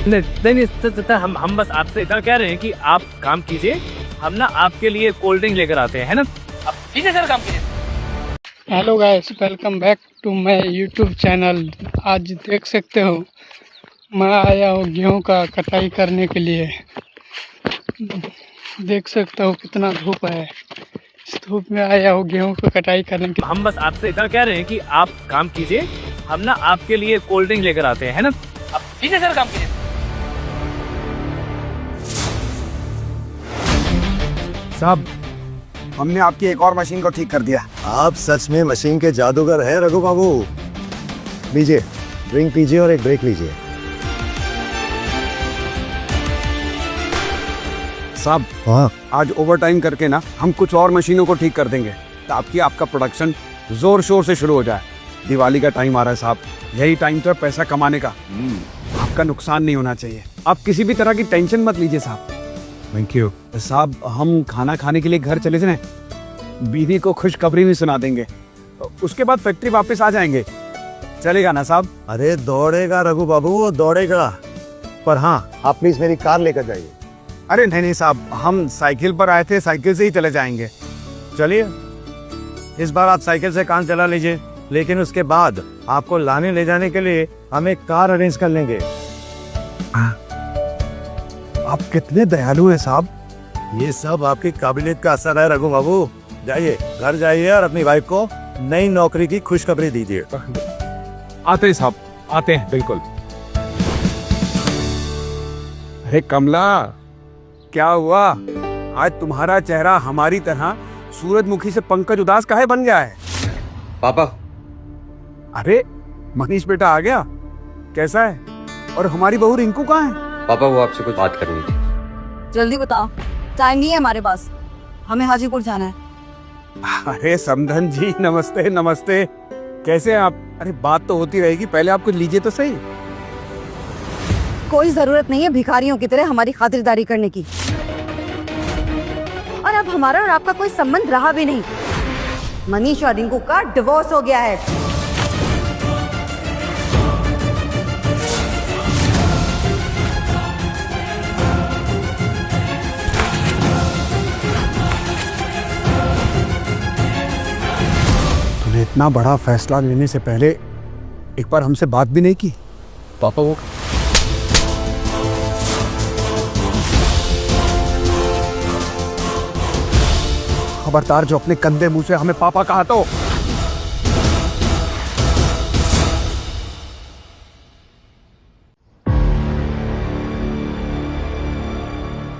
नहीं नहीं हम बस आपसे इतना कह रहे हैं कि आप काम कीजिए, हम ना आपके लिए कोल्ड ड्रिंक लेकर आते हैं, है ना? आप कीजिए सर, काम कीजिए। Hello guys, welcome back to my YouTube channel. आज देख सकते हो मैं आया हूँ गेहूँ का कटाई करने के लिए। देख सकते हो कितना धूप है। इस धूप में आया हूँ गेहूँ को कटाई करने के लिए। हम बस आपसे इतना कह रहे हैं कि आप काम कीजिए, हम ना आपके लिए कोल्ड ड्रिंक लेकर आते हैं, है ना? आप कीजिए सर, काम कीजिए। साहब, हमने आपकी एक और मशीन को ठीक कर दिया। आप सच में मशीन के जादूगर हैं रघु बाबू। लीजिए, ड्रिंक पीजिए और एक ब्रेक लीजिए। साहब, हाँ, आज ओवरटाइम करके ना हम कुछ और मशीनों को ठीक कर देंगे ताकि आपका प्रोडक्शन जोर शोर से शुरू हो जाए। दिवाली का टाइम आ रहा है साहब, यही टाइम तो है पैसा कमाने का। आपका नुकसान नहीं होना चाहिए। आप किसी भी तरह की टेंशन मत लीजिए साहब। थैंक यू साहब। हम खाना खाने के लिए घर चले जाएं, बीवी को खुशखबरी भी सुना देंगे, उसके बाद फैक्ट्री वापस आ जाएंगे। चलेगा ना साहब? अरे दौड़ेगा रघु बाबू, वो दौड़ेगा। पर हाँ, आप प्लीज मेरी कार लेकर जाइए। अरे नहीं नहीं साहब, हम साइकिल पर आए थे, साइकिल से ही चले जाएंगे। चलिए, इस बार आप साइकिल से काम चला लीजिए, लेकिन उसके बाद आपको लाने ले जाने के लिए हम एक कार अरेंज कर लेंगे। आप कितने दयालु हैं साहब। ये सब आपकी काबिलियत का असर है रघु बाबू। जाइए, घर जाइए और अपनी वाइफ को नई नौकरी की खुशखबरी दीजिए। आते हैं साहब, आते हैं, बिल्कुल। अरे कमला, क्या हुआ? आज तुम्हारा चेहरा हमारी तरह सूरजमुखी से पंकज उदास काहे बन गया है? पापा, अरे मनीष बेटा आ गया, कैसा है? और हमारी बहू रिंकू कहाँ है? पापा वो आपसे कुछ बात करनी थी। जल्दी बताओ, टाइम नहीं है हमारे पास, हमें हाजीपुर जाना है। अरे समधन जी, नमस्ते नमस्ते। कैसे हैं आप? अरे बात तो होती रहेगी, पहले आप कुछ लीजिए तो सही। कोई जरूरत नहीं है भिखारियों की तरह हमारी खातिरदारी करने की। और अब हमारा और आपका कोई संबंध रहा भी नहीं। मनीष और रिंकू का डिवोर्स हो गया है। तूने इतना बड़ा फैसला लेने से पहले एक बार हमसे बात भी नहीं की? पापा वो खबरदार, जो अपने कंधे मुंह से हमें पापा कहा तो।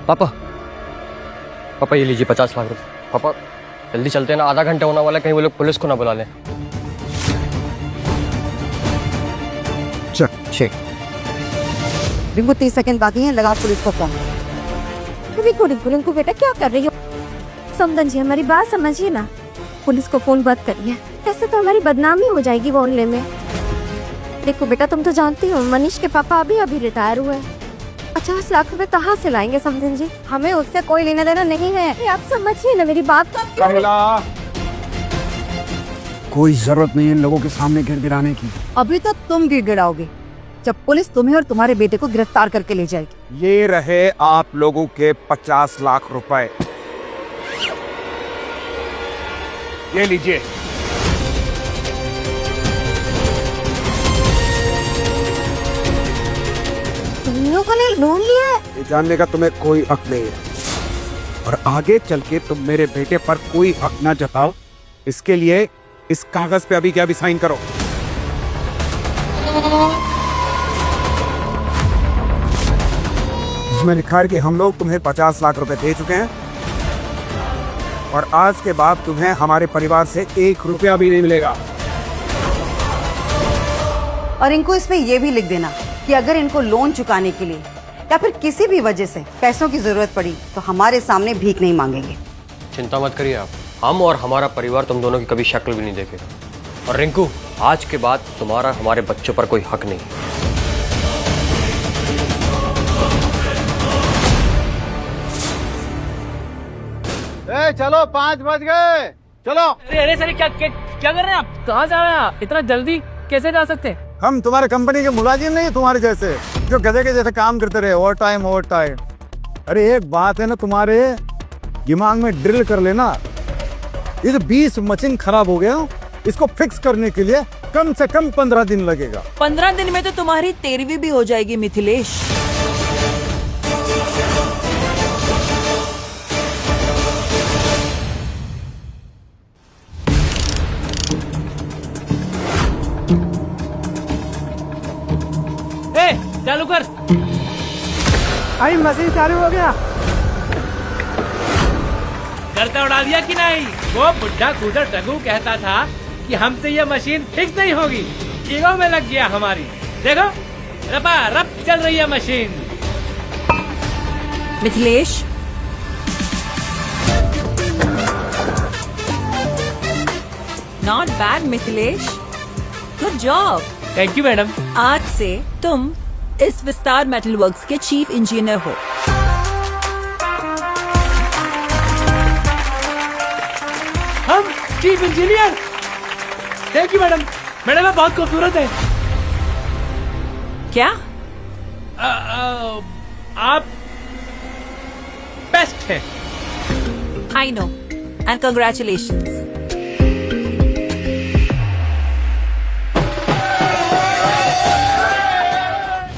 पापा, पापा ये लीजिए 50 लाख रुपए। पापा जल्दी चलते हैं ना, आधा घंटा होने वाला है, कहीं वो लोग पुलिस को ना बुला लें। चल। रिंकू 30 सेकंड बाकी हैं, लगा पुलिस को फोन। रिंकू बेटा क्या कर रही हो? समधन जी हमारी बात समझिए ना, पुलिस को फोन मत करिए, ऐसे तो हमारी बदनामी हो जाएगी बोलने में। देखो बेटा, तुम तो जानती हो मनीष के पापा अभी रिटायर हुए। 50 लाख रुपए कहाँ से लाएंगे समधन जी? हमें उससे कोई लेना देना नहीं है। आप समझिए ना मेरी बात। कमला, कोई जरूरत नहीं है इन लोगों के सामने गिड़गिड़ाने की। अभी तो तुम गिड़गिड़ाओगे जब पुलिस तुम्हें और तुम्हारे बेटे को गिरफ्तार करके ले जाएगी। ये रहे आप लोगों के 50 लाख रुपए। ये लीजिए। तुम लोगों ने लोन लिया है? ये जानने का तुम्हें कोई हक नहीं है, और आगे चल के तुम मेरे बेटे पर कोई हक ना जताओ। इसके लिए इस कागज पे अभी क्या भी साइन करो। इसमें लिखा है कि हम लोग तुम्हें 50 लाख रुपए दे चुके हैं और आज के बाद तुम्हें हमारे परिवार से 1 रुपया भी नहीं मिलेगा। और इनको इसमें यह भी लिख देना कि अगर इनको लोन चुकाने के लिए या फिर किसी भी वजह से पैसों की जरूरत पड़ी तो हमारे सामने भीख नहीं मांगेंगे। चिंता मत करिए आप, हम और हमारा परिवार तुम दोनों की कभी शक्ल भी नहीं देखेगा। और रिंकू, आज के बाद तुम्हारा हमारे बच्चों पर कोई हक नहीं। चलो 5 बज गए, चलो। अरे सर, क्या कर रहे हैं आप? कहाँ जा रहे हैं आप? इतना जल्दी कैसे जा सकते हैं? हम तुम्हारे कंपनी के मुलाजिम नहीं, तुम्हारे जैसे जो गधे के जैसे काम करते रहे, ओवर टाइम ओवर टाइम। अरे एक बात है ना, तुम्हारे दिमाग में ड्रिल कर लेना, ये जो 20 मशीन खराब हो गया, इसको फिक्स करने के लिए कम से कम 15 दिन लगेगा। 15 दिन में तो तुम्हारी 13वीं भी हो जाएगी मिथिलेश। चालू कर। आई मशीन चालू हो गया। करता उड़ा दिया कि नहीं? वो बुढ़ा कूदर टगू कहता था कि हमसे ये मशीन फिक्स नहीं होगी, ईगो में लग गया हमारी। देखो रपा रप चल रही है machine. Mithilesh, not bad Mithilesh, good job. Thank you madam. आज से तुम इस विस्तार मेटल वर्क्स के चीफ इंजीनियर हो। हम chief engineer? Thank you madam. Madam आप बहुत खूबसूरत है। क्या? आप बेस्ट हैं। I know and congratulations.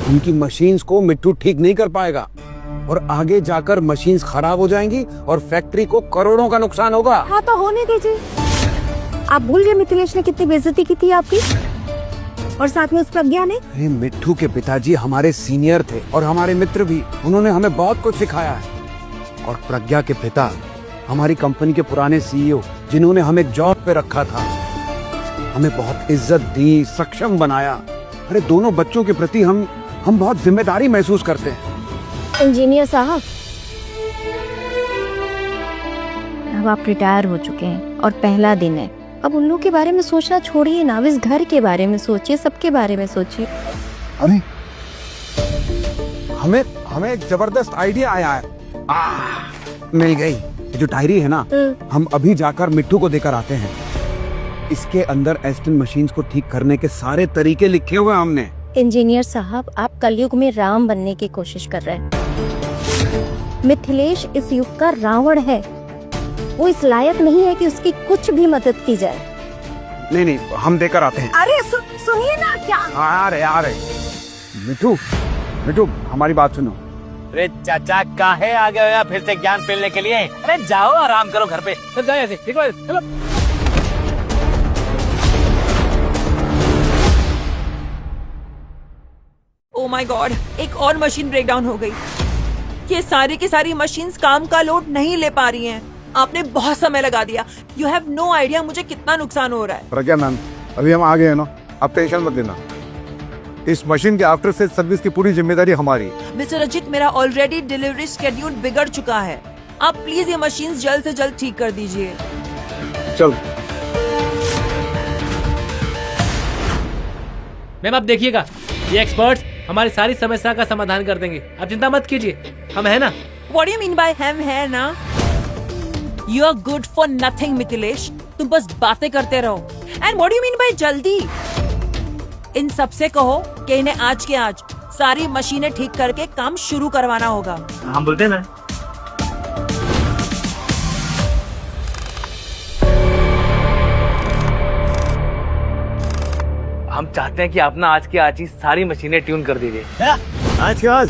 उनकी मशीन्स को मिट्टू ठीक नहीं कर पाएगा और आगे जाकर मशीन्स खराब हो जाएंगी और फैक्ट्री को करोड़ों का नुकसान होगा। हाँ तो होने दीजिए। आप भूल गए मिथिलेश ने कितनी बेइज्जती की थी आपकी, और साथ में उस प्रज्ञा ने। अरे मिट्टू के पिताजी हमारे सीनियर थे और हमारे मित्र भी, उन्होंने हमें बहुत कुछ सिखाया है। और प्रज्ञा के पिता हमारी कंपनी के पुराने सीईओ, जिन्होंने हमें जॉब पे रखा था, हमें बहुत इज्जत दी, सक्षम बनाया। अरे दोनों बच्चों के प्रति हम बहुत जिम्मेदारी महसूस करते हैं। इंजीनियर साहब, अब आप रिटायर हो चुके हैं और पहला दिन है। अब उन लोग के बारे में सोचना छोड़िए ना, अब इस घर के बारे में सोचिए, सबके बारे में सोचिए। अरे हमें एक जबरदस्त आइडिया आया है। मिल गई। ये जो डायरी है ना, हम अभी जाकर मिट्टू को देकर आते हैं। इसके अंदर एस्टन मशीन्स को ठीक करने के सारे तरीके लिखे हुए हैं हमने। इंजीनियर साहब, आप कलयुग में राम बनने की कोशिश कर रहे हैं। मिथिलेश इस युग का रावण है। वो इस लायक नहीं है कि उसकी कुछ भी मदद की जाए। नहीं, हम देकर आते हैं। अरे सुनिए ना। क्या? आ रहे। मिट्टू हमारी बात सुनो। अरे चाचा काहे आ गए हो फिर से ज्ञान फैलने के लिए? अरे जाओ आराम करो घर पे। चल जाओ ऐसे, ठीक है चलो। ओ माय गॉड, एक और मशीन ब्रेक डाउन हो गई। ये सारी की सारी मशीन्स काम का लोड नहीं ले पा रही हैं। आपने बहुत समय लगा दिया। यू हैव नो आइडिया मुझे कितना नुकसान हो रहा है। प्रज्ञा मैम, अभी हम आ गए हैं ना, आप टेंशन मत लेना। इस मशीन के आफ्टर सेल सर्विस की पूरी जिम्मेदारी हमारी। मिस्टर अजित, मेरा ऑलरेडी डिलीवरी शेड्यूल बिगड़ चुका है। आप प्लीज ये मशीन्स जल्द से जल्द ठीक कर दीजिए। चल मैम आप देखिएगा, ये एक्सपर्ट्स हमारी सारी समस्या का समाधान कर देंगे। आप चिंता मत कीजिए, हम है ना। What do you mean by हम है ना? You are good for nothing, Mithilesh. तुम बस बातें करते रहो। And what do you mean by जल्दी? इन सबसे कहो कि इन्हें आज के आज सारी मशीनें ठीक करके काम शुरू करवाना होगा। हम बोलते ना। हम चाहते हैं कि आप ना आज की आज ही सारी मशीनें ट्यून कर दीजिए। आज के आज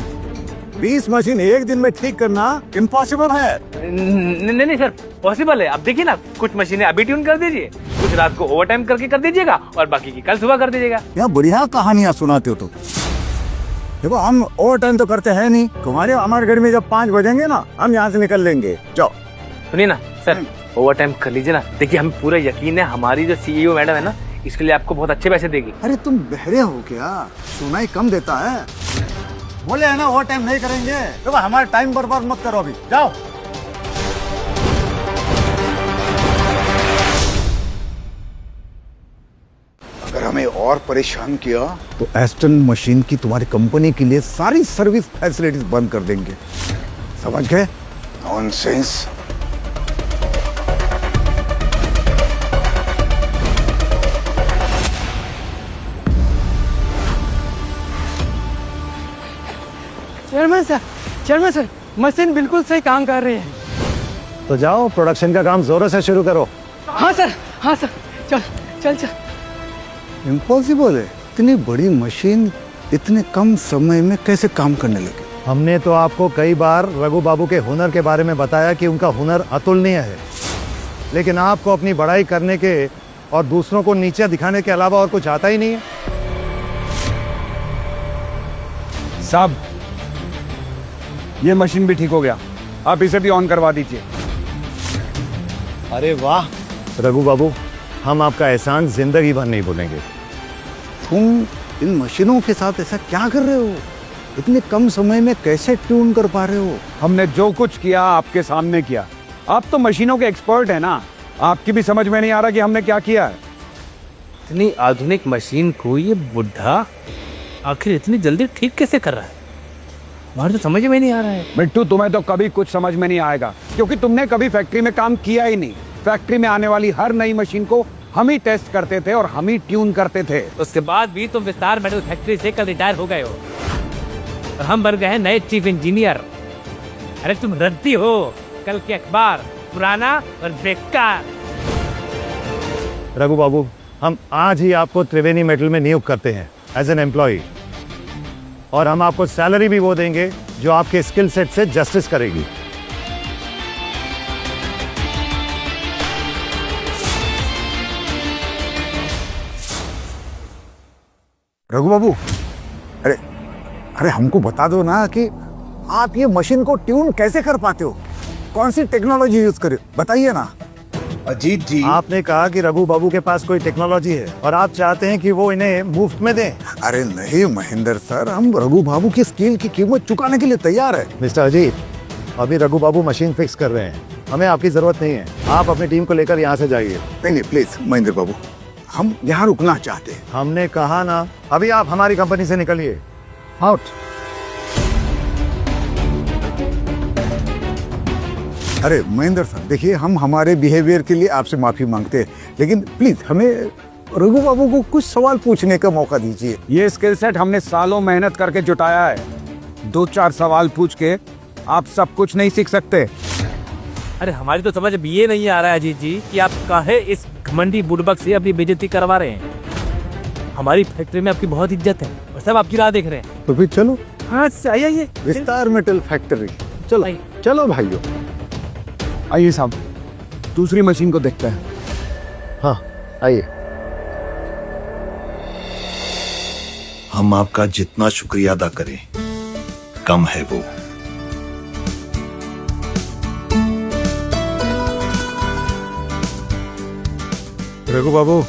20 मशीन एक दिन में ठीक करना इम्पॉसिबल है। नहीं सर, पॉसिबल है। आप देखिए ना, कुछ मशीनें अभी ट्यून कर दीजिए, कुछ रात को ओवर टाइम करके कर दीजिएगा और बाकी की कल सुबह कर दीजिएगा। यहाँ बढ़िया कहानियाँ सुनाते हो तो। देखो हम ओवर टाइम तो करते हैं नहीं, तुम्हारे हमारे घर में जब 5 बजेंगे ना, हम यहाँ से निकल लेंगे। जाओ। सुनिए ना सर, ओवर टाइम कर लीजिए ना। देखिए हमें पूरा यकीन है हमारी जो सीईओ मैडम है ना, इसके लिए आपको बहुत अच्छे पैसे देगी। अरे तुम बहरे हो क्या? सुनाई कम देता है। बोले है ना ओवर टाइम नहीं करेंगे। देखो हमारा टाइम बर्बाद मत करो, अभी जाओ। अगर हमें और परेशान किया तो एस्टन मशीन की तुम्हारी कंपनी के लिए सारी सर्विस फैसिलिटीज बंद कर देंगे। समझ गए? नॉनसेंस। चेयरमैन सर मशीन बिल्कुल सही काम कर रही है। तो जाओ प्रोडक्शन का काम जोरों से शुरू करो। हाँ सर चल। इम्पॉसिबल है, इतनी बड़ी मशीन इतने कम समय में कैसे काम करने लगी? हमने तो आपको कई बार रघु बाबू के हुनर के बारे में बताया कि उनका हुनर अतुलनीय है, लेकिन आपको अपनी बड़ाई करने के और दूसरों को नीचे दिखाने के अलावा और कुछ आता ही नहीं है। साहब, ये मशीन भी ठीक हो गया, आप इसे भी ऑन करवा दीजिए। अरे वाह रघु बाबू, हम आपका एहसान जिंदगी भर नहीं भूलेंगे। तुम इन मशीनों के साथ ऐसा क्या कर रहे हो? इतने कम समय में कैसे ट्यून कर पा रहे हो? हमने जो कुछ किया आपके सामने किया। आप तो मशीनों के एक्सपर्ट हैं ना, आपकी भी समझ में नहीं आ रहा कि हमने क्या किया है। इतनी आधुनिक मशीन को ये बुढ़ा आखिर इतनी जल्दी ठीक कैसे कर रहा है? हमारे तो समझ में नहीं आ रहा है। मिट्टू, तुम्हें तो कभी कुछ समझ में नहीं आएगा, क्योंकि तुमने कभी फैक्ट्री में काम किया ही नहीं। फैक्ट्री में आने वाली हर नई मशीन को हम ही टेस्ट करते थे और हम ही ट्यून करते थे। उसके बाद भी तुम विस्तार मेटल फैक्ट्री से कल रिटायर हो गए हो और हम बन गए हैं नए चीफ इंजीनियर। अरे तुम रद्दी हो, कल के अखबार पुराना और बेकार। रघु बाबू, हम आज ही आपको त्रिवेणी मेटल में नियुक्त करते हैं एज एन एम्प्लॉय, और हम आपको सैलरी भी वो देंगे जो आपके स्किल सेट से जस्टिस करेगी। रघु बाबू, अरे हमको बता दो ना कि आप ये मशीन को ट्यून कैसे कर पाते हो? कौन सी टेक्नोलॉजी यूज करे, बताइए ना। अजीत जी, आपने कहा कि रघु बाबू के पास कोई टेक्नोलॉजी है और आप चाहते हैं कि वो इन्हें मुफ्त में दें। अरे नहीं महेंद्र सर, हम रघु बाबू की स्किल की कीमत चुकाने के लिए तैयार है। मिस्टर अजीत, अभी रघु बाबू मशीन फिक्स कर रहे हैं, हमें आपकी जरूरत नहीं है। आप अपनी टीम को लेकर यहाँ से जाइए। नहीं प्लीज महेंद्र बाबू, हम यहाँ रुकना चाहते हैं। हमने कहा ना, अभी आप हमारी कंपनी से निकलिए, आउट। अरे महेंद्र सर, देखिए हम हमारे बिहेवियर के लिए आपसे माफी मांगते हैं, लेकिन प्लीज हमें रघु बाबू को कुछ सवाल पूछने का मौका दीजिए। ये स्किल सेट हमने सालों मेहनत करके जुटाया है। 2-4 सवाल पूछ के आप सब कुछ नहीं सीख सकते। अरे हमारी तो समझ अब ये नहीं आ रहा है अजीत जी कि आप काहे इस घमंडी बुड़बक से अपनी बेइज्जती करवा रहे हैं। हमारी फैक्ट्री में आपकी बहुत इज्जत है और सब आपकी राह देख रहे हैं। तो फिर चलो, हाँ आइए। विस्तार मेटल फैक्ट्री, चलो आइए। चलो भाइयों। आइए साहब, दूसरी मशीन को देखते हैं। हाँ आइए। हम आपका जितना शुक्रिया अदा करें कम है वो। रघु बाबू,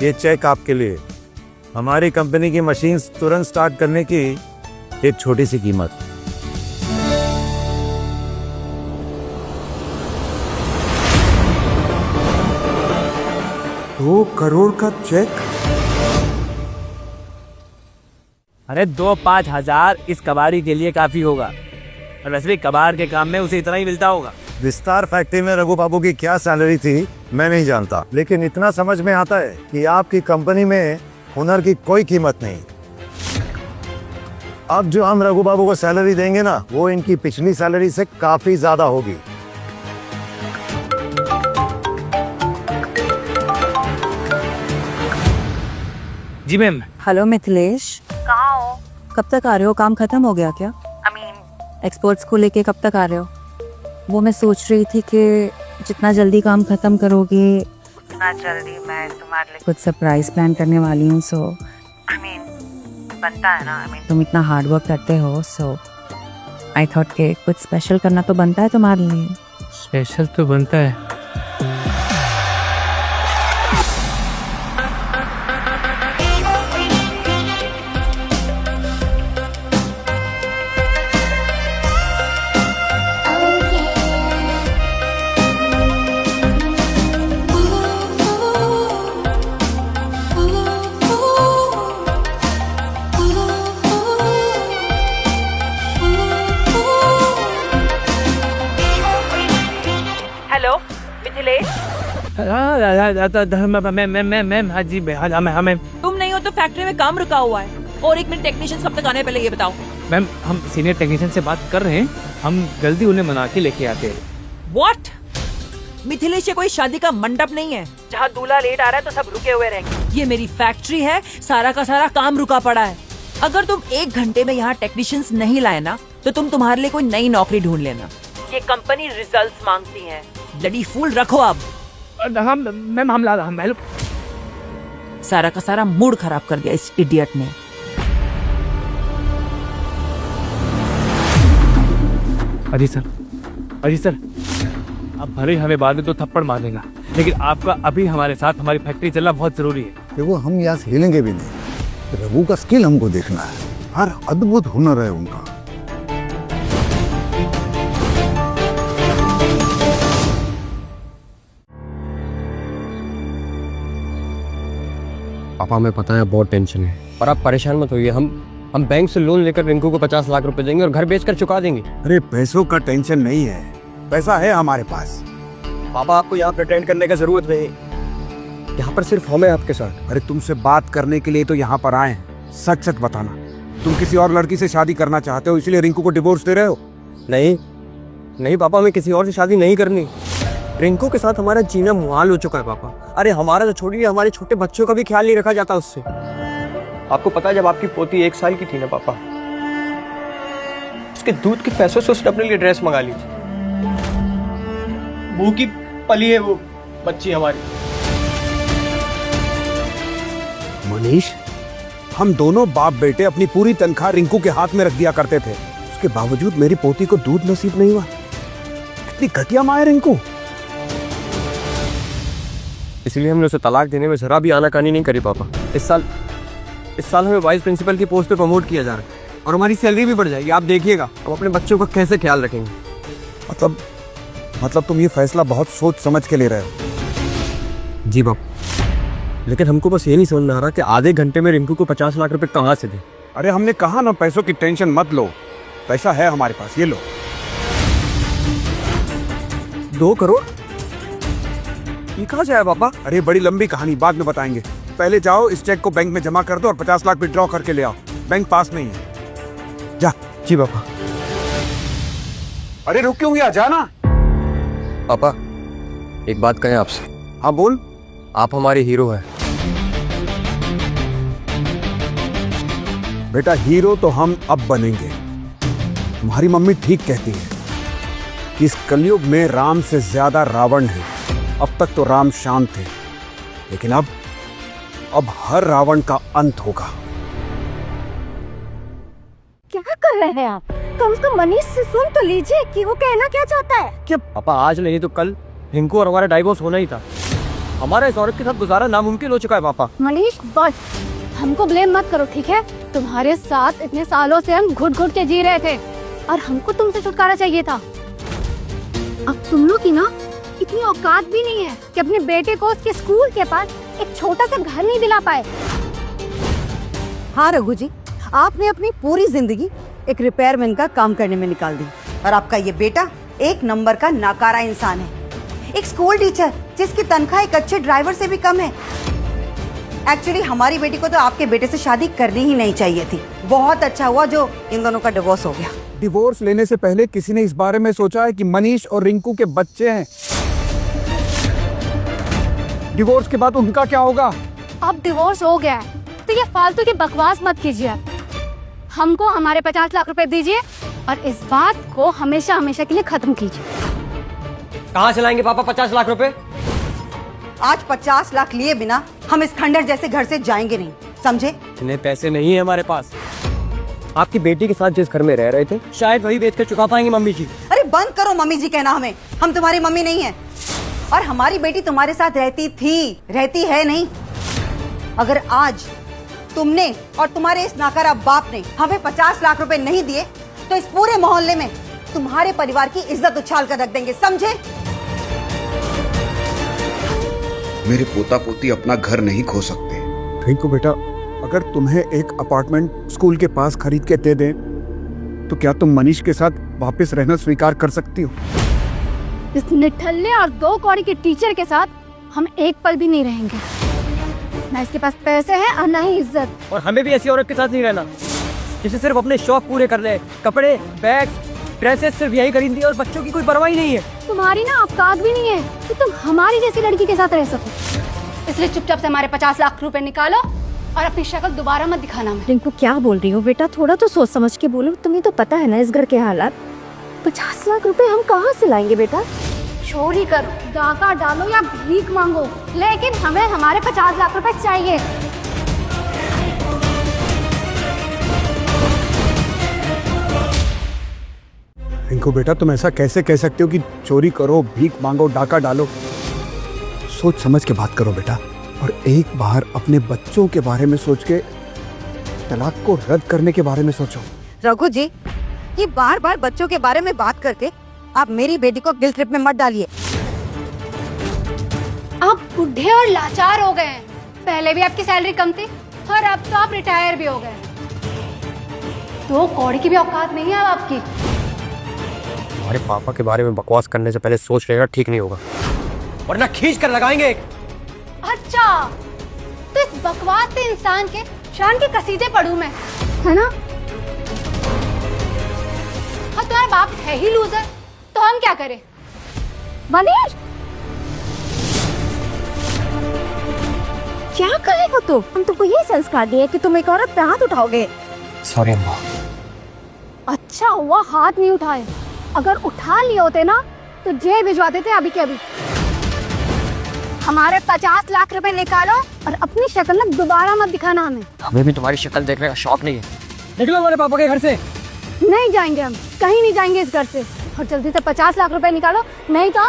ये चेक आपके लिए। हमारी कंपनी की मशीन तुरंत स्टार्ट करने की एक छोटी सी कीमत। 2 करोड़ का चेक? अरे 2-5 हजार इस कबाड़ी के लिए काफी होगा, और वैसे भी कबाड़ के काम में उसे इतना ही मिलता होगा। विस्तार फैक्ट्री में रघु बाबू की क्या सैलरी थी मैं नहीं जानता, लेकिन इतना समझ में आता है कि आपकी कंपनी में हुनर की कोई कीमत नहीं। अब जो हम रघु बाबू को सैलरी देंगे ना, वो इनकी पिछली सैलरी से काफी ज्यादा होगी। जी मैम। हेलो मिथिलेश, कहाँ हो? कब तक आ रहे हो? काम खत्म हो गया क्या? एक्सपोर्ट्स को लेके कब तक आ रहे हो? वो मैं सोच रही थी कि जितना जल्दी काम खत्म करोगे उतना जल्दी मैं तुम्हारे लिए कुछ सरप्राइज प्लान करने वाली हूँ। सो बनता है ना। तुम इतना हार्ड वर्क करते हो, सो आई थॉट के कुछ स्पेशल करना तो बनता है तुम्हारे लिए। स्पेशल तो बनता है। हेलो मिथिलेश, मैम हाँ जी हमें तुम नहीं हो तो फैक्ट्री में काम रुका हुआ है, और 1 मिनट टेक्नीशियंस कब तक आने हैं पहले ये बताओ। मैम हम सीनियर टेक्नीशियन से बात कर रहे हैं, हम जल्दी उन्हें मना के लेके आते हैं। What? मिथिलेश, ये कोई शादी का मंडप नहीं है जहाँ दूल्हा लेट आ रहा है तो सब रुके हुए रहेंगे। ये मेरी फैक्ट्री है, सारा का सारा काम रुका पड़ा है। अगर तुम 1 घंटे में यहाँ टेक्नीशियंस नहीं लाए ना तो तुम तुम्हारे लिए कोई नई नौकरी ढूंढ लेना। ये कंपनी रिजल्ट्स मांगती है। ब्लडी फूल रखो अब। हम मैम हम सारा का सारा मूड खराब कर दिया इस इडियट ने। अजी सर अब भले ही हमें बाद में 2 थप्पड़ मार देगा, लेकिन आपका अभी हमारे साथ हमारी फैक्ट्री चलना बहुत जरूरी है। देखो हम यहाँ से हिलेंगे भी नहीं। रघु का स्किल हमको देखना है, हर अद्भुत हुनर है उनका। पापा हमें पता है बहुत टेंशन है, पर आप परेशान मत होइए। हम बैंक से लोन लेकर रिंकू को 50 लाख रुपए देंगे और घर बेचकर चुका देंगे। अरे पैसों का टेंशन नहीं है, पैसा है हमारे पास। पापा आपको यहाँ प्रिटेंड करने का जरूरत नहीं, यहाँ पर सिर्फ हम हैं आपके साथ। अरे तुमसे बात करने के लिए तो यहाँ पर आए हैं। सच सच बताना, तुम किसी और लड़की से शादी करना चाहते हो इसलिए रिंकू को डिवोर्स दे रहे हो? नहीं पापा, हमें किसी और से शादी नहीं करनी। रिंकू के साथ हमारा जीना मुहाल हो चुका है पापा। अरे हमारा तो छोड़िए, हमारे छोटे बच्चों का भी ख्याल नहीं रखा जाता उससे। आपको पता है जब आपकी पोती 1 साल की थी ना पापा, उसके दूध के पैसों से उसने अपने लिए ड्रेस मंगा ली थी। मुंह की पली है वो बच्ची हमारी। मनीष, हम दोनों बाप बेटे अपनी पूरी तनख्वाह रिंकू के हाथ में रख दिया करते थे, उसके बावजूद मेरी पोती को दूध नसीब नहीं हुआ। कितनी घटिया माँ है रिंकू। इसलिए हमने उसे तलाक देने में जरा भी आनाकानी नहीं करी पापा। इस साल हमें वाइस प्रिंसिपल की पोस्ट पे प्रमोट किया जा रहा है और हमारी सैलरी भी बढ़ जाएगी। आप देखिएगा हम अपने बच्चों का कैसे ख्याल रखेंगे। मतलब तुम ये फैसला बहुत सोच समझ के ले रहे हो? जी बाप, लेकिन हमको बस ये नहीं समझ में आ रहा कि आधे घंटे में रिंकू को 50 लाख रुपए कहाँ से दें। अरे हमने कहा ना पैसों की टेंशन मत लो, पैसा है हमारे पास, ये लो। 2 करोड़? ये कहाँ से आया पापा? अरे बड़ी लंबी कहानी, बाद में बताएंगे। पहले जाओ इस चेक को बैंक में जमा कर दो और 50 लाख विड्रॉ करके ले आओ। बैंक पास नहीं है, जा। जी पापा। अरे रुक क्यों गया, जा ना। पापा एक बात कहें आपसे। हाँ बोल। आप हमारे हीरो हैं। बेटा हीरो तो हम अब बनेंगे। तुम्हारी मम्मी ठीक कहती है कि इस कलयुग में राम से ज्यादा रावण है। अब तक तो राम शांत थे, लेकिन अब हर रावण का अंत होगा। क्या कर रहे हैं आप? कम से कम मनीष से सुन तो लीजिए कि वो कहना क्या चाहता है। क्या पापा, आज नहीं तो कल रिंकू और हमारा डाइवोर्स होना ही था। हमारा इस औरत के साथ गुजारा नामुमकिन हो चुका है पापा। मनीष बस हमको ब्लेम मत करो, ठीक है? तुम्हारे साथ इतने सालों से हम घुट घुट के जी रहे थे और हमको तुमसे छुटकारा चाहिए था। अब तुम लोग की ना इतनी औकात भी नहीं है कि अपने बेटे को उसके स्कूल के पास एक छोटा सा घर नहीं दिला पाए। हाँ रघु जी, आपने अपनी पूरी जिंदगी एक रिपेयरमैन का काम करने में निकाल दी और आपका ये बेटा 1 नंबर का नाकारा इंसान है। एक स्कूल टीचर जिसकी तनख्वाह एक अच्छे ड्राइवर से भी कम है। एक्चुअली हमारी बेटी को तो आपके बेटे से शादी करनी ही नहीं चाहिए थी। बहुत अच्छा हुआ जो इन दोनों का डिवोर्स हो गया। डिवोर्स लेने से पहले किसी ने इस बारे में सोचा है कि मनीष और रिंकू के बच्चे हैं? डिवोर्स के बाद उनका क्या होगा? अब डिवोर्स हो गया है तो ये फालतू की बकवास मत कीजिए। हमको हमारे 50 लाख रुपए दीजिए और इस बात को हमेशा हमेशा के लिए खत्म कीजिए। कहाँ से लाएंगे पापा 50 लाख रुपए? आज 50 लाख लिए बिना हम इस खंडर जैसे घर से जाएंगे नहीं, समझे? इतने पैसे नहीं है हमारे पास। आपकी बेटी के साथ जिस घर में रह रहे थे शायद वही बेच कर चुका पाएंगे मम्मी जी। अरे बंद करो मम्मी जी कहना हमें। हम तुम्हारी मम्मी नहीं है और हमारी बेटी तुम्हारे साथ रहती थी, रहती है नहीं। अगर आज तुमने और तुम्हारे इस नाकारा बाप ने हमें 50 लाख रुपए नहीं दिए तो इस पूरे मोहल्ले में तुम्हारे परिवार की इज्जत उछाल कर रख देंगे, समझे? मेरे पोता पोती अपना घर नहीं खो सकते। रिंकू बेटा, अगर तुम्हें एक अपार्टमेंट स्कूल के पास खरीद के दे दें तो क्या तुम मनीष के साथ वापस रहना स्वीकार कर सकती हो? इस निठल्ले और 2 कौड़ी के टीचर के साथ हम एक पल भी नहीं रहेंगे। ना इसके पास पैसे हैं और ना ही इज्जत। और हमें भी ऐसी औरत के साथ नहीं रहना। जिसे सिर्फ अपने शौक पूरे कर रहे, कपड़े, बैग्स, ड्रेसेस सिर्फ यही खरीद दिए और बच्चों की कोई परवाह ही नहीं है। तुम्हारी ना औकात भी नहीं है कि तुम हमारी जैसी लड़की के साथ रह सको। इसलिए चुपचाप से हमारे 50 लाख रुपए निकालो और अपनी शक्ल दोबारा मत दिखाना। रिंकू क्या बोल रही हो बेटा, थोड़ा तो सोच समझ के बोलो। तुम्हें तो पता है ना इस घर के हालात। 50 लाख रुपए हम कहाँ से लाएंगे बेटा? चोरी करो, डाका डालो या भीख मांगो, लेकिन हमें हमारे 50 लाख रुपए चाहिए। रिंकू बेटा, तुम ऐसा कैसे कह सकते हो कि चोरी करो, भीख मांगो, डाका डालो? सोच समझ के बात करो बेटा, और एक बार अपने बच्चों के बारे में सोच के तलाक को रद्द करने के बारे में सोचो। रघु जी, ये बार बार बच्चों के बारे में बात करके आप मेरी बेटी को गिल्ट ट्रिप में मत डालिए। आप बुढ़े और लाचार हो गए हैं। पहले भी आपकी सैलरी कम थी और अब तो आप रिटायर भी हो गए। 2 कौड़ी की भी औकात नहीं है अब आपकी। हमारे पापा के बारे में बकवास करने से पहले सोच लेना ठीक नहीं होगा, वरना खींच कर लगाएंगे एक। अच्छा, तो इस बकवास से इंसान के शान के कसीदे पढ़ूं मैं, है ना? और तुम्हारा बाप है ही लूजर, तो हम क्या करें? मनीष, क्या करे हो तुम? हम तुमको ये संस्कार दिए कि तुम एक औरत पे हाथ उठाओगे। सॉरी अम्मा। अच्छा हुआ हाथ नहीं उठाए, अगर उठा लिए होते ना तो जेल भिजवा देते अभी के अभी। हमारे 50 लाख रुपए निकालो और अपनी शक्ल ना दोबारा मत दिखाना हमें। हमें भी तुम्हारी शक्ल देखने का शौक नहीं है। निकलो हमारे पापा के घर से। नहीं जाएंगे हम, कहीं नहीं जाएंगे इस घर से। और जल्दी से 50 लाख रुपए निकालो, नहीं तो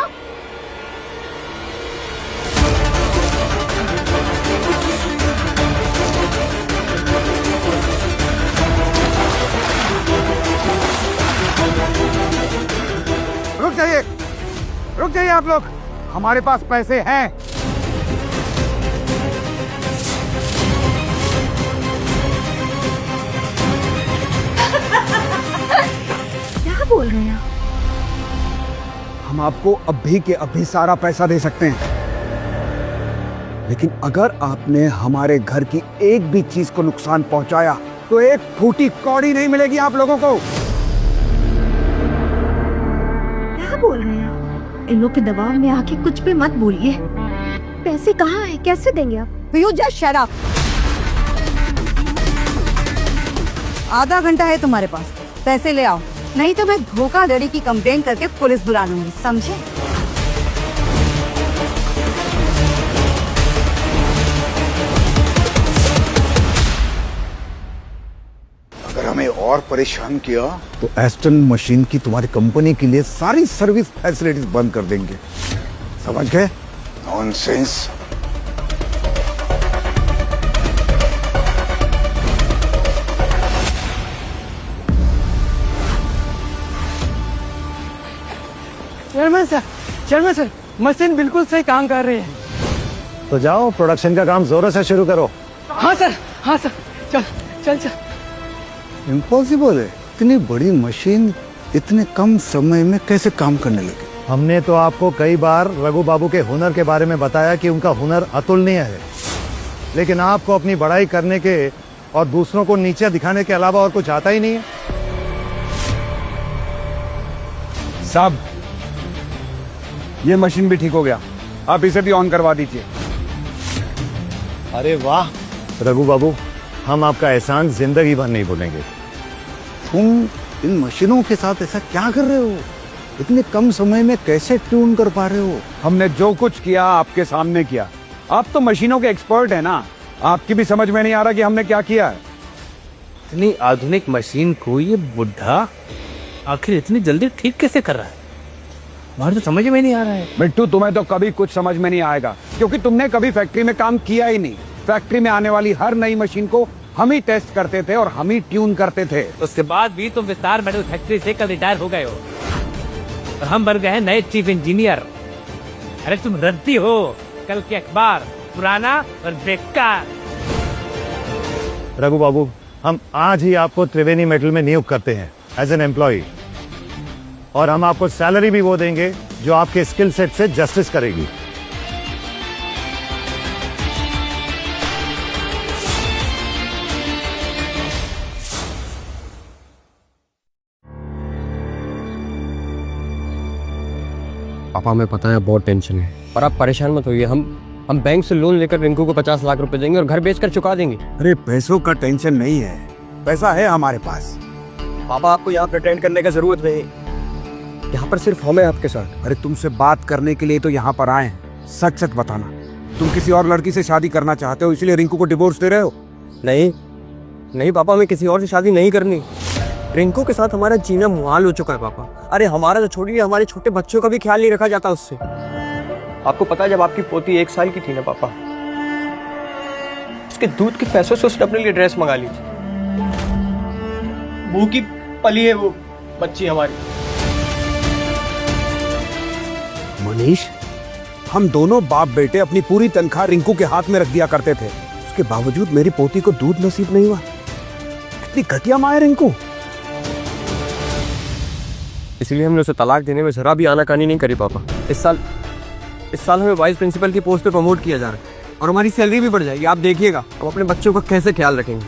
रुक जाइए आप लोग, हमारे पास पैसे हैं। क्या बोल रहे हैं? हम आपको अभी के अभी सारा पैसा दे सकते हैं, लेकिन अगर आपने हमारे घर की एक भी चीज को नुकसान पहुंचाया तो एक फूटी कौड़ी नहीं मिलेगी आप लोगों को। क्या बोल रहे हैं? इन लोग के दबाव में आके कुछ भी मत बोलिए। पैसे कहाँ है, कैसे देंगे आप? You just shut up। आधा घंटा है तुम्हारे पास, पैसे ले आओ, नहीं तो मैं धोखाधड़ी की कंप्लेन करके पुलिस बुला लूंगी, समझे? अगर हमें और परेशान किया तो एस्टन मशीन की तुम्हारी कंपनी के लिए सारी सर्विस फैसिलिटीज बंद कर देंगे, समझ गए? नॉनसेंस। चेयरमैन सर, मशीन बिल्कुल सही काम कर रही है। तो जाओ प्रोडक्शन का काम जोरों से शुरू करो। हाँ सर, चल चल चल। इम्पॉसिबल है, इतनी बड़ी मशीन इतने कम समय में कैसे काम करने लगी? हमने तो आपको कई बार रघु बाबू के हुनर के बारे में बताया कि उनका हुनर अतुलनीय है, लेकिन आपको अपनी बड़ाई करने के और दूसरों को नीचे दिखाने के अलावा और कुछ आता ही नहीं है। साहब, ये मशीन भी ठीक हो गया, आप इसे भी ऑन करवा दीजिए। अरे वाह रघु बाबू, हम आपका एहसान जिंदगी भर नहीं भूलेंगे। तुम इन मशीनों के साथ ऐसा क्या कर रहे हो? इतने कम समय में कैसे ट्यून कर पा रहे हो? हमने जो कुछ किया आपके सामने किया। आप तो मशीनों के एक्सपर्ट हैं ना, आपकी भी समझ में नहीं आ रहा कि हमने क्या किया है? इतनी आधुनिक मशीन को ये बुढ़ा आखिर इतनी जल्दी ठीक कैसे कर रहा है? हमारे तो समझ में नहीं आ रहा है। बिट्टू, तुम्हें तो कभी कुछ समझ में नहीं आएगा, क्योंकि तुमने कभी फैक्ट्री में काम किया ही नहीं। फैक्ट्री में आने वाली हर नई मशीन को हम ही टेस्ट करते थे और हम ही ट्यून करते थे। उसके बाद भी तुम विस्तार मेटल फैक्ट्री से कल रिटायर हो गए हो और हम बन गए हैं नए चीफ इंजीनियर। अरे तुम रद्दी हो, कल के अखबार पुराना और बेकार। रघु बाबू, हम आज ही आपको त्रिवेणी मेटल में नियुक्त करते हैं एज एन एम्प्लॉय, और हम आपको सैलरी भी वो देंगे जो आपके स्किल सेट से जस्टिस करेगी। पापा हमें पता है बहुत टेंशन है, पर आप परेशान मत होइए। हम बैंक से लोन लेकर रिंकू को 50 लाख रुपए देंगे और घर बेचकर चुका देंगे। अरे पैसों का टेंशन नहीं है, पैसा है हमारे पास। पापा आपको यहाँ प्रिटेंड करने का जरूरत नहीं, यहाँ पर सिर्फ हम हैं आपके साथ। अरे तुमसे बात करने के लिए तो यहाँ पर आए हैं। सच सच बताना, तुम किसी और लड़की से शादी करना चाहते हो इसलिए रिंकू को डिवोर्स दे रहे हो? नहीं नहीं पापा, हमें किसी और से शादी नहीं करनी। रिंकू के साथ हमारा जीना मुहाल हो चुका है पापा। अरे हमारा तो छोड़िए, हमारे छोटे बच्चों का भी ख्याल नहीं रखा जाता उससे। आपको पता है जब आपकी पोती 1 साल की थी ना पापा, उसके दूध के पैसों से उसने अपने लिए ड्रेस मंगा ली थी। भूखी पली है वो बच्ची हमारी। मनीष, हम दोनों बाप बेटे अपनी पूरी तनख्वाह रिंकू के हाथ में रख दिया करते थे, उसके बावजूद मेरी पोती को दूध नसीब नहीं हुआ। कितनी घटिया माँ है रिंकू। इसलिए हमने उसे तलाक देने में जरा भी आनाकानी नहीं करी पापा। इस साल हमें वाइस प्रिंसिपल की पोस्ट पे प्रमोट किया जा रहा है और हमारी सैलरी भी बढ़ जाएगी। आप देखिएगा हम अपने बच्चों का कैसे ख्याल रखेंगे।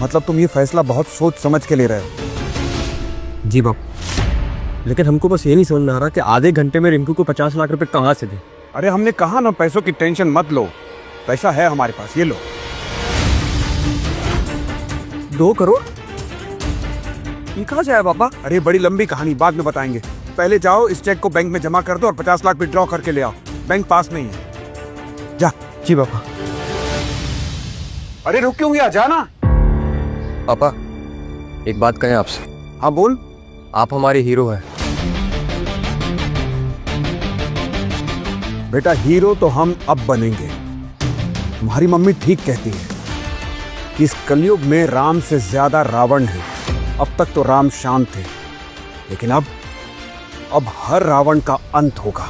मतलब तुम ये फैसला बहुत सोच समझ के ले रहे हो? जी बाप, लेकिन हमको बस ये नहीं समझ में आ रहा कि आधे घंटे में रिंकू को 50 लाख रुपए कहाँ से दें। अरे हमने कहा ना, पैसों की टेंशन मत लो, पैसा है हमारे पास, ये लो। 2 करोड़? ये कहाँ से आया पापा? अरे बड़ी लंबी कहानी, बाद में बताएंगे। पहले जाओ इस चेक को बैंक में जमा कर दो और 50 लाख विड्रॉ करके ले आओ। बैंक पास में ही है, जा। जी पापा। अरे रुक क्यों गया, जाना। पापा एक बात कहें आपसे। हाँ बोल। आप हमारे हीरो हैं। बेटा हीरो तो हम अब बनेंगे। तुम्हारी मम्मी ठीक कहती है कि इस कलयुग में राम से ज्यादा रावण है। अब तक तो राम शांत थे, लेकिन अब हर रावण का अंत होगा।